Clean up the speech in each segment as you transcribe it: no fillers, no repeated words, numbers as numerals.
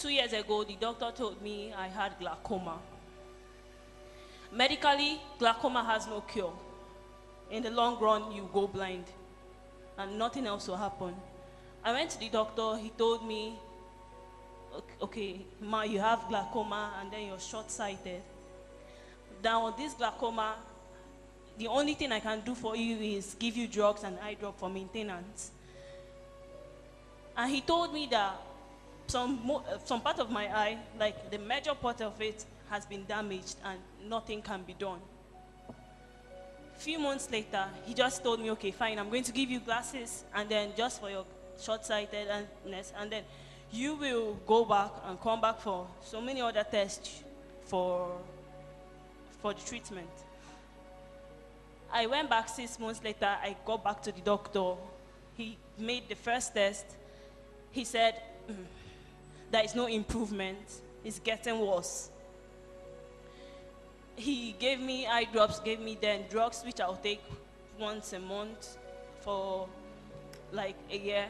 2 years ago, the doctor told me I had glaucoma. Medically, glaucoma has no cure. In the long run, you go blind, and nothing else will happen. I went to the doctor. He told me, okay, ma, you have glaucoma, and then you're short-sighted. Now, this glaucoma, the only thing I can do for you is give you drugs and eye drop for maintenance. And he told me that some part of my eye, like the major part of it, has been damaged and nothing can be done. Few months later, he just told me, okay, fine, I'm going to give you glasses, and then just for your short-sightedness, and then you will go back and come back for so many other tests for the treatment. I went back 6 months later. I got back to the doctor. He made the first test. He said, there is no improvement. It's getting worse. He gave me eye drops, gave me then drugs, which I'll take once a month for like a year.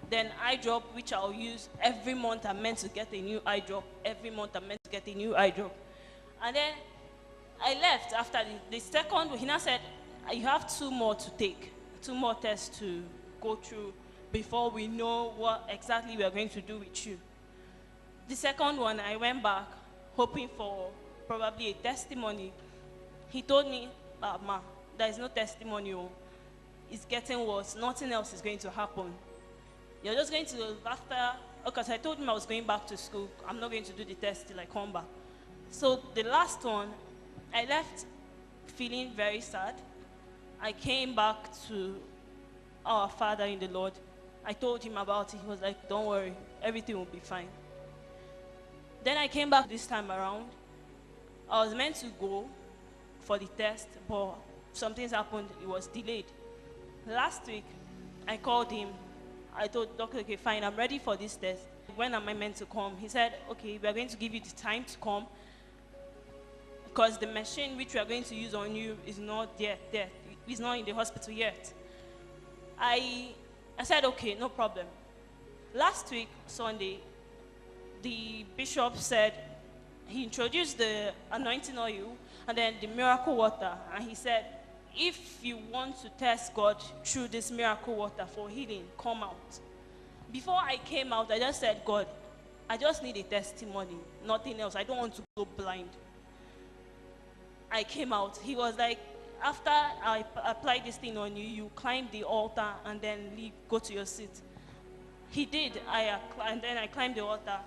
Then eye drop, which I'll use every month. I'm meant to get a new eye drop. Every month I'm meant to get a new eye drop. And then I left after the second. He now said, you have 2 more to take, 2 more tests to go through before we know what exactly we are going to do with you. The second one, I went back hoping for probably a testimony. He told me, ma, there is no testimony. It's getting worse. Nothing else is going to happen. You're just going to, after, because I told him I was going back to school. I'm not going to do the test till I come back. So the last one, I left feeling very sad. I came back to our Father in the Lord. I told him about it. He was like, don't worry, everything will be fine. Then I came back this time around. I was meant to go for the test, but some things happened. It was delayed. Last week, I called him. I told the doctor, okay, fine, I'm ready for this test. When am I meant to come? He said, okay, we are going to give you the time to come because the machine which we are going to use on you is not there. It's not in the hospital yet. I said, okay, no problem. Last week, Sunday, the bishop said, he introduced the anointing oil and then the miracle water. And he said, if you want to test God through this miracle water for healing, come out. Before I came out, I just said, God, I just need a testimony, nothing else. I don't want to go blind. I came out. He was like, after I applied this thing on you, you climb the altar and then leave, go to your seat. He did. And then I climbed the altar.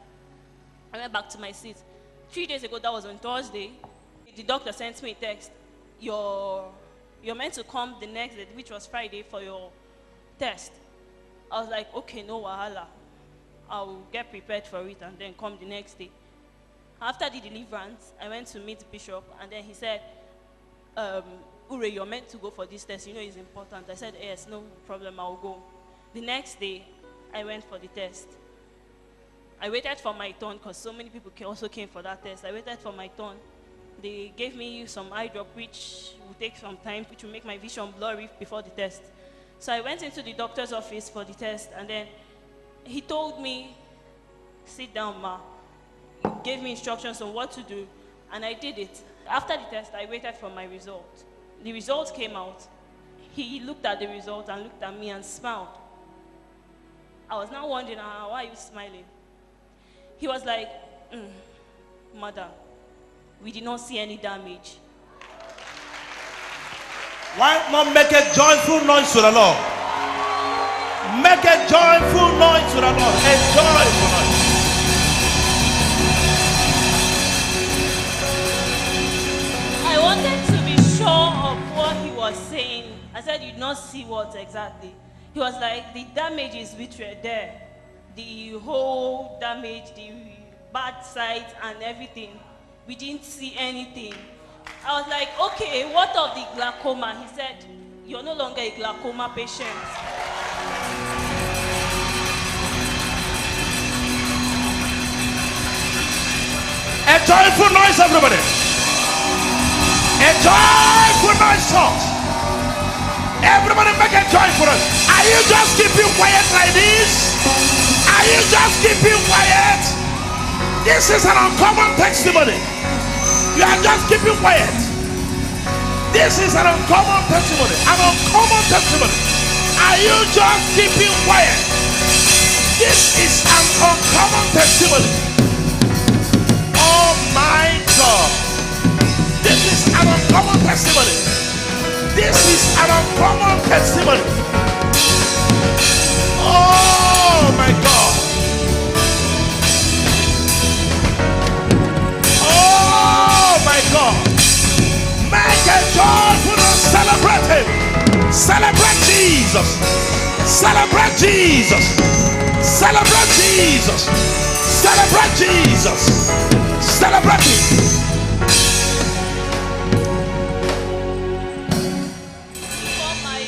I went back to my seat. 3 days ago, that was on Thursday, the doctor sent me a text. You're meant to come the next day, which was Friday, for your test. I was like, okay, no wahala. I'll get prepared for it and then come the next day. After the deliverance, I went to meet the bishop, and then he said, Ure, you're meant to go for this test. You know it's important. I said, yes, no problem, I'll go. The next day, I went for the test. I waited for my turn because so many people also came for that test. I waited for my turn. They gave me some eye drop, which will take some time, which will make my vision blurry before the test. So I went into the doctor's office for the test, and then he told me, sit down, ma. He gave me instructions on what to do, and I did it. After the test, I waited for my result. The result came out. He looked at the result and looked at me and smiled. I was now wondering, why are you smiling? He was like, madam, we did not see any damage. Why not make a joyful noise to the Lord? Make a joyful noise to the Lord. A joyful noise. I wanted to be sure of what he was saying. I said, you did not see what exactly. He was like, the damages which were there, the whole damage, the bad sides and everything, we didn't see anything. I was like, okay, what of the glaucoma? He said, you're no longer a glaucoma patient. A joyful noise, everybody. A joyful noise, church. Everybody make a joyful noise. Are you just keeping quiet like this? Are you just keeping quiet? This is an uncommon testimony. You are just keeping quiet. This is an uncommon testimony. An uncommon testimony. Are you just keeping quiet? This is an uncommon testimony. Oh my God. This is an uncommon testimony. This is an uncommon testimony. Oh my God. Oh my God. Make a joyful noise. Celebrate him. Celebrate Jesus. Celebrate Jesus. Celebrate Jesus. Celebrate Jesus. Celebrate him. Before my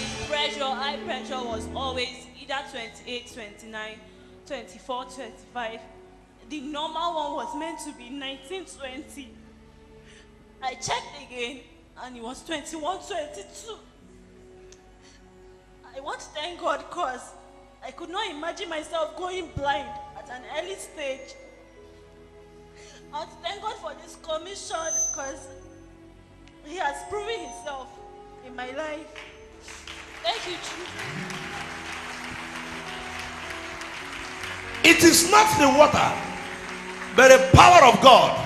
high pressure was always either 28, 29, 24, 25. The normal one was meant to be 19, 20. I checked again and it was 21, 22. I want to thank God because I could not imagine myself going blind at an early stage. I want to thank God for this commission because He has proven Himself in my life. Thank you, Jesus. It is not the water, but the power of God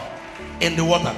in the water.